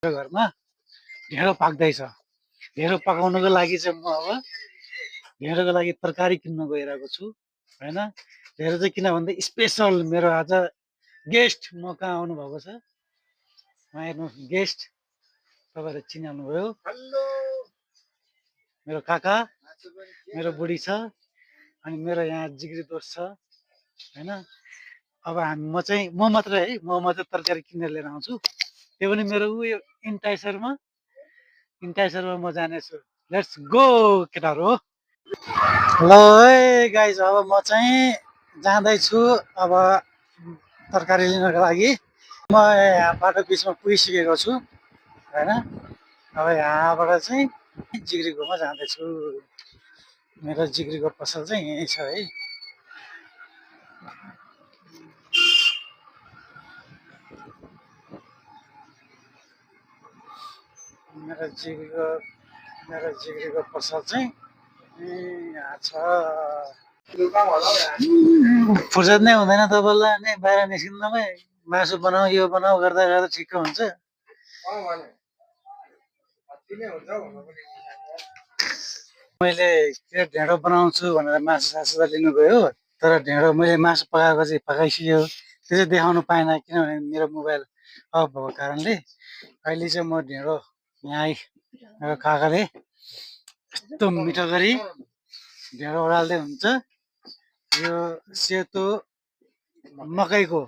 घरमा ढेँडो पाक्दैछ। ढेँडो पकाउनको लागि चाहिँ म अब ढेँडोको लागि तरकारी किन्न गइरहेको छु होइन। ढेँडो चाहिँ किन भन्दा स्पेसल मेरो आज गेस्ट म कहाँ आउनुभएको छ। उहाँ हेर्नु गेस्ट तपाईँहरू चिनाउनुभयो। मेरो काका मेरो बुढी छ अनि मेरो यहाँ जिग्री दोस्त छ होइन। अब म मात्रै है, म मात्रै तरकारी किनेर लिएर आउँछु। त्यो पनि मेरो उयो इन्टाइसरमा म जानेछु। लेट्स गो केटाहरू। ल है गाइज, अब म चाहिँ जाँदैछु अब तरकारी लिनको लागि। म यहाँ बाटो बिचमा पुगिसकेको छु होइन। अब यहाँबाट चाहिँ जिग्रीकोमा जाँदैछु। मेरो जिग्रीको पसल चाहिँ यहीँ छ है। मेरो जिग्रीको पसल चाहिँ यहाँ छ। फुर्सद नै हुँदैन तपाईँलाई नै बाहिर निस्किनुलाई। मासु बनाऊ यो बनाऊ गर्दा गर्दा ठिक्क हुन्छ। मैले ढेँडो बनाउँछु भनेर मासु सासु त लिनु गयो, तर ढेँडो मैले मासु पकाएको चाहिँ पकाइसक्यो। त्यो चाहिँ देखाउनु पाइनँ किनभने मेरो मोबाइल अफ भएको कारणले। अहिले चाहिँ म ढेँडो यहाँ मेरो काकाले यस्तो मिठो गरी ढेँडो ओडाल्दै हुन्छ। यो सेतो मकैको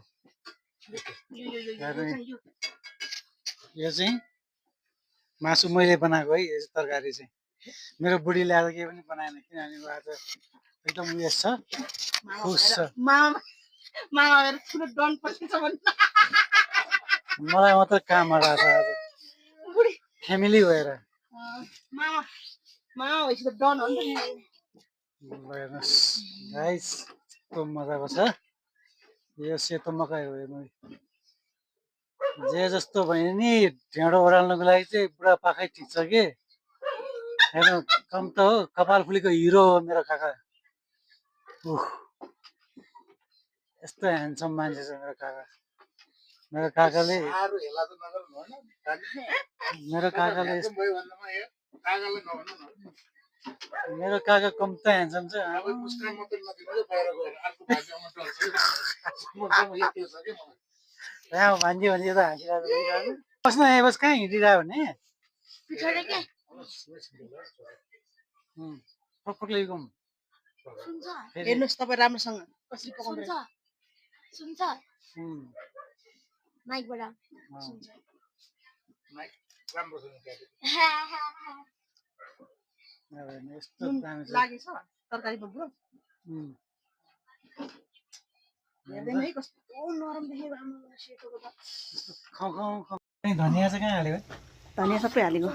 यो चाहिँ मासु मैले बनाएको है। यो तरकारी चाहिँ मेरो बुढीले आज केही पनि बनाएन किनभने ऊ आज एकदम उयस छ, खुस छ। मलाई मात्र काम आएको छ आज फ्यामिली भएर। हेर्नुहोस् गाइस, यस्तो मजाको छ। यो सेतो मकै हो। हेर्नु जे जस्तो भयो नि ढेँडो ओडाल्नको लागि चाहिँ बुढापाकै ठिक छ कि। हेर्नु कम त हो, कपाल फुलीको हिरो हो मेरो काका। यस्तो ह्यान्डसम मान्छे छ मेरो काका। मेरो काकाले मेरो काका कम त ह्यान्डसम छ। भान्जी त हाँसिरहेको बस्न यहाँ बस कहाँ हिँडिरह्यो भने हेर्नुहोस् तपाईँ राम्रोसँग कसरी पकाउँछ सुन्छ माइकबाट सुन्छ माइक राम्रो छ यस्तो दामी लागेछ तरकारीको ब्रो। हेर्दैन है कस्तो नरम देखेको आमा सेतोको त। धनिया चाहिँ कहाँ हाल्यो? धनिया सबै हालेको